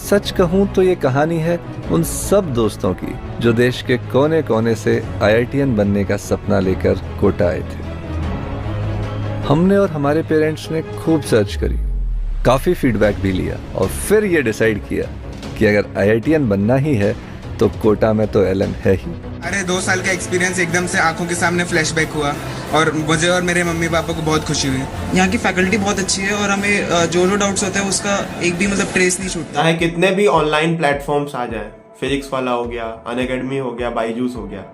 सच कहूँ तो ये कहानी है उन सब दोस्तों की जो देश के कोने कोने से IITian बनने का सपना लेकर कोटा आए थे। हमने और हमारे पेरेंट्स ने खूब सर्च करी, काफ़ी फीडबैक भी लिया और फिर ये डिसाइड किया कि अगर IITian बनना ही है तो कोटा में तो एलन है ही। अरे 2 साल का एक्सपीरियंस एकदम से आंखों के सामने फ्लैशबैक हुआ और मुझे और मेरे मम्मी पापा को बहुत खुशी हुई। यहाँ की फैकल्टी बहुत अच्छी है और हमें जो डाउट्स होते हैं उसका एक भी ट्रेस नहीं छूटता है। कितने भी ऑनलाइन प्लेटफॉर्म्स आ जाए, फिजिक्स वाला हो गया, अनअकैडमी हो गया, बाईजूस हो गया,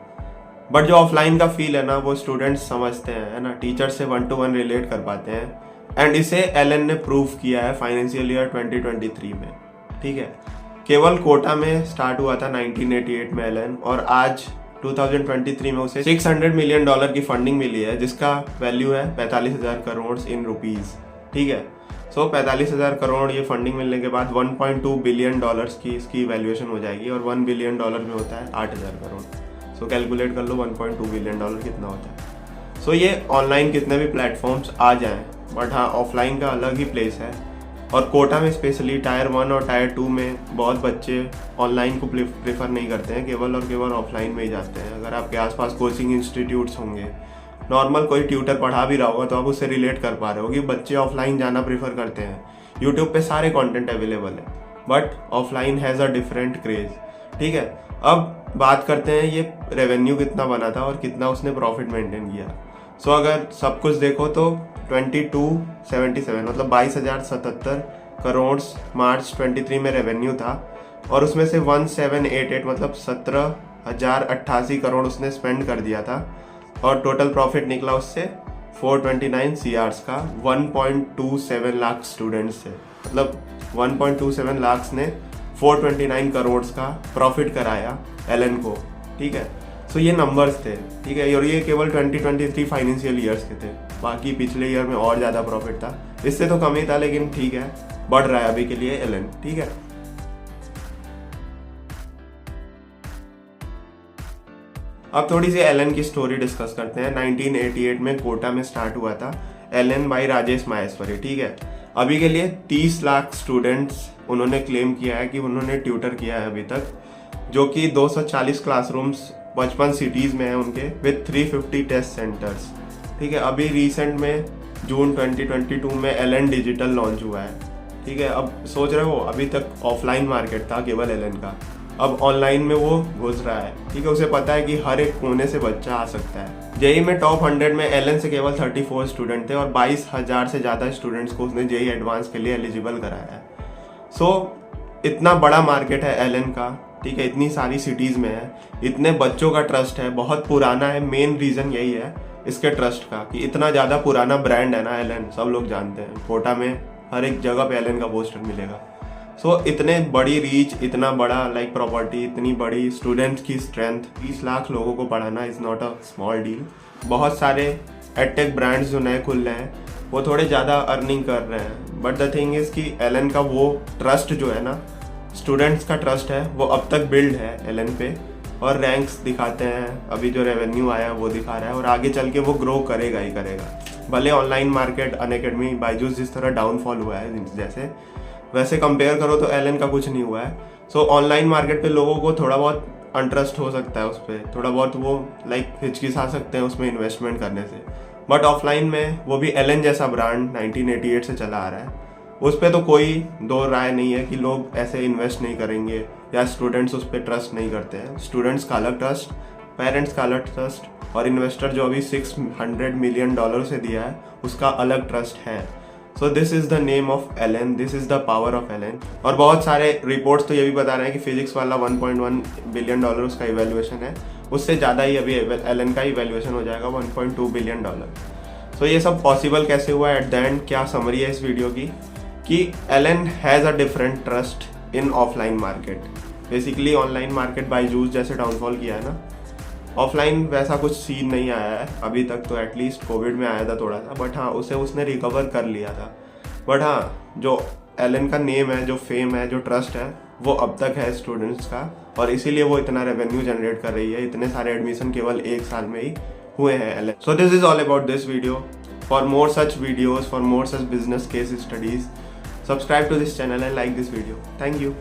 बट जो ऑफलाइन का फील है ना वो स्टूडेंट्स समझते हैं, है ना, टीचर से 1-to-1 रिलेट कर पाते हैं। एंड इसे एलन ने प्रूव किया है फाइनेंशियल ईयर 2023 में। ठीक है, केवल कोटा में स्टार्ट हुआ था 1988 में एलन, और आज 2023 में उसे $600 मिलियन की फंडिंग मिली है, जिसका वैल्यू है 45,000 करोड़ इन रुपीज। ठीक है, सो 45,000 करोड़ ये फंडिंग मिलने के बाद 1.2 बिलियन डॉलर्स की इसकी वैल्यूएशन हो जाएगी, और 1 बिलियन डॉलर में होता है 8,000 करोड़। सो कैलकुलेट कर लो 1.2 बिलियन डॉलर कितना होता है। सो ये ऑनलाइन कितने भी प्लेटफॉर्म्स आ जाएं, बट हाँ ऑफलाइन का अलग ही प्लेस है। और कोटा में स्पेशली टायर 1 और टायर 2 में बहुत बच्चे ऑनलाइन को प्रेफर नहीं करते हैं, केवल और केवल ऑफलाइन में ही जाते हैं। अगर आपके आसपास कोचिंग इंस्टीट्यूट्स होंगे, नॉर्मल कोई ट्यूटर पढ़ा भी रहा होगा तो आप उससे रिलेट कर पा रहे हो कि बच्चे ऑफलाइन जाना प्रेफर करते हैं। यूट्यूब पे सारे कंटेंट अवेलेबल है, but offline has a different craze. ठीक है, अब बात करते हैं ये रेवेन्यू कितना बना था और कितना उसने प्रॉफिट मेंटेन किया। सो अगर सब कुछ देखो तो 2277 मतलब 22,077 करोड़ मार्च 23 में रेवेन्यू था, और उसमें से 1788 मतलब 17,088 करोड़ उसने स्पेंड कर दिया था, और टोटल प्रॉफिट निकला उससे 429 CRs का 1.27 लाख स्टूडेंट्स से। मतलब 1.27 लाख ने 429 करोड़ का प्रॉफिट कराया एलन को। ठीक है, सो ये नंबर्स थे। ठीक है, और ये केवल 2023 फाइनेंशियल ईयर्स के थे, बाकी पिछले ईयर में और ज़्यादा प्रॉफिट था, इससे तो कम ही था, लेकिन ठीक है, बढ़ रहा है अभी के लिए एलन। ठीक है, अब थोड़ी सी एलन की स्टोरी डिस्कस करते हैं। 1988 में कोटा में स्टार्ट हुआ था एलन बाई राजेश माहेश्वरी। ठीक है, अभी के लिए 30 लाख स्टूडेंट्स उन्होंने क्लेम किया है कि उन्होंने ट्यूटर किया है अभी तक, जो कि 240 क्लासरूम्स 55 सिटीज़ में है उनके, विथ 350 टेस्ट सेंटर्स। ठीक है, अभी रिसेंट में जून 2022 में एलन डिजिटल लॉन्च हुआ है। ठीक है, अब सोच रहे हो अभी तक ऑफलाइन मार्केट था केवल एलन का, अब ऑनलाइन में वो घुस रहा है। ठीक है, उसे पता है कि हर एक कोने से बच्चा आ सकता है। जेई में टॉप 100 में एलन से केवल 34 स्टूडेंट थे, और 22,000 से ज़्यादा स्टूडेंट्स को उसने जेई एडवांस के लिए एलिजिबल कराया है। सो इतना बड़ा मार्केट है एलन का। ठीक है, इतनी सारी सिटीज़ में है, इतने बच्चों का ट्रस्ट है, बहुत पुराना है। मेन रीज़न यही है इसके ट्रस्ट का कि इतना ज़्यादा पुराना ब्रांड है ना एलन, सब लोग जानते हैं। कोटा में हर एक जगह पे एलन का पोस्टर मिलेगा। सो इतने बड़ी रीच, इतना बड़ा लाइक प्रॉपर्टी, इतनी बड़ी स्टूडेंट्स की स्ट्रेंथ, 30 लाख लोगों को पढ़ाना is not a small deal. बहुत सारे एडटेक ब्रांड्स जो नए खुल रहे हैं वो थोड़े ज़्यादा अर्निंग कर रहे हैं, बट द थिंग इज़ कि एलन का वो ट्रस्ट जो है ना, स्टूडेंट्स का ट्रस्ट है, वो अब तक बिल्ड है एलन पे, और रैंक्स दिखाते हैं। अभी जो रेवेन्यू आया है वो दिखा रहा है, और आगे चल के वो ग्रो करेगा ही करेगा। भले ऑनलाइन मार्केट, अनअकैडमी, बाईजूस जिस तरह डाउनफॉल हुआ है जैसे, वैसे कंपेयर करो तो एलन का कुछ नहीं हुआ है। सो ऑनलाइन मार्केट पे लोगों को थोड़ा बहुत इंटरेस्ट हो सकता है उस पर, थोड़ा बहुत वो लाइक हिचकिचा सकते हैं उसमें इन्वेस्टमेंट करने से, बट ऑफलाइन में वो भी एलन जैसा ब्रांड 1988 से चला आ रहा है, उस पर तो कोई दो राय नहीं है कि लोग ऐसे इन्वेस्ट नहीं करेंगे या स्टूडेंट्स उस पर ट्रस्ट नहीं करते हैं। स्टूडेंट्स का अलग ट्रस्ट, पेरेंट्स का अलग ट्रस्ट, और इन्वेस्टर जो अभी $600 मिलियन से दिया है उसका अलग ट्रस्ट है। So this is the name of Allen, this is the power of Allen. और बहुत सारे रिपोर्ट्स तो ये भी बता रहे हैं कि फिजिक्स वाला 1.1 बिलियन उसका इवेल्युएशन है, उससे ज़्यादा ही अभी एलन का इवेल्युएशन हो जाएगा 1.2 बिलियन। सो ये सब पॉसिबल कैसे हुआ? एट द एंड क्या समरी है इस वीडियो की कि Allen has a different trust in offline market. Basically online market Byju's जैसे डाउनफॉल किया है ना, ऑफलाइन वैसा कुछ सीन नहीं आया है अभी तक, तो एटलीस्ट कोविड में आया था थोड़ा सा, बट हाँ उसने रिकवर कर लिया था। बट हाँ जो एलन का नेम है, जो फेम है, जो ट्रस्ट है, वो अब तक है स्टूडेंट्स का, और इसीलिए वो इतना रेवेन्यू जनरेट कर रही है। इतने सारे एडमिशन केवल 1 साल में ही हुए हैं Allen. So this is all about this video. For more such videos, for more such business case studies, subscribe to this channel and like this video. Thank you.